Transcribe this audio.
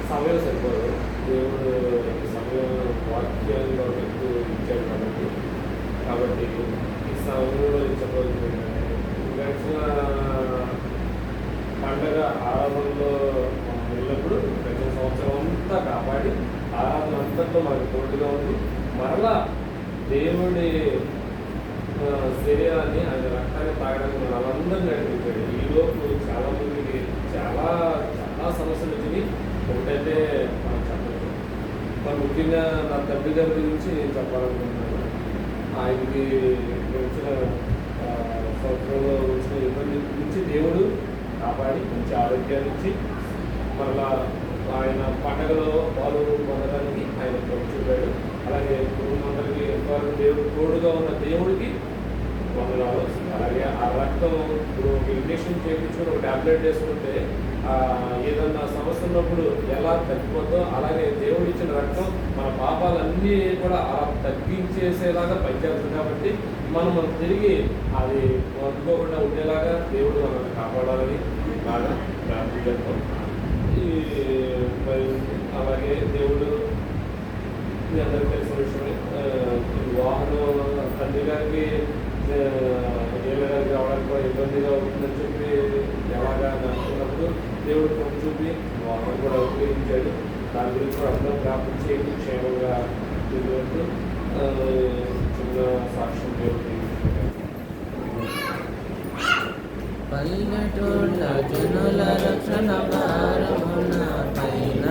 సమయం సరిపోదు. దేవుడు సమయం వాక్యంలో ఎక్కువ ఇచ్చాడు కాబట్టి ఈ సమయంలో చెప్పవలసింది ఏంటంటే గడిచిన పండగ ఆరాధనలో వెళ్ళినప్పుడు గడిచిన సంవత్సరం అంతా కాపాడి ఆరాధన అంతట్లో మనకు తోడుగా ఉంది. మరలా దేవుడి శరీరాన్ని ఆయన రక్తాన్ని తాగడానికి మన వాళ్ళందరినీ నడిపించాడు. ఈలోపు చాలా మందికి చాలా చాలా సమస్యలు వచ్చినాయి. ఒకటైతే మనం చెప్పలేదు. మరి ముఖ్యంగా నా తండ్రి గారి గురించి నేను చెప్పాలనుకుంటున్నాను. ఆయనకి వచ్చిన సంవత్సరంలో వచ్చిన ఇబ్బంది నుంచి దేవుడు కాపాడి మంచి ఆరోగ్యాన్ని ఇచ్చి మరలా ఆయన పండగలో పాలు పొందడానికి ఆయన చూపాడు. అలాగే కుటుంబందరికీ ఎంతవరకు దేవుడు తోడుగా ఉన్న దేవుడికి వందనాలు. అలాగే ఆ రక్తం ఇప్పుడు ఒక ఇంజక్షన్ చేయించుకుని ఒక ట్యాబ్లెట్ వేసుకుంటే ఏదన్నా సమస్య ఉన్నప్పుడు ఎలా తగ్గిపోతుందో అలాగే దేవుడు ఇచ్చిన రక్తం మన పాపాలన్నీ కూడా అలా తగ్గించేసేలాగా పనిచేస్తుంది. కాబట్టి మనం తిరిగి అది అందుకోకుండా ఉండేలాగా దేవుడు మనల్ని కాపాడాలని బాగా ప్రార్థించాం. అలాగే దేవుడు మీ అందరికీ తెలిసిన విషయమే. వాహనం తండ్రి గారికి ఏళ్ళగారికి రావడానికి కూడా ఇబ్బందిగా అవుతుందని చెప్పి ఎలాగా అనుకున్నప్పుడు దేవుడు కొంచెం చూపి వాహనం కూడా ఉపయోగించాడు. దాని గురించి కూడా అందరం ప్రార్థన చేయండి. క్షేమంగా తిరిగినట్టు చిన్న సాక్ష్యం దేవుడికి పల్లెటూళ్ళ జనుల రక్షణ భారమున పైన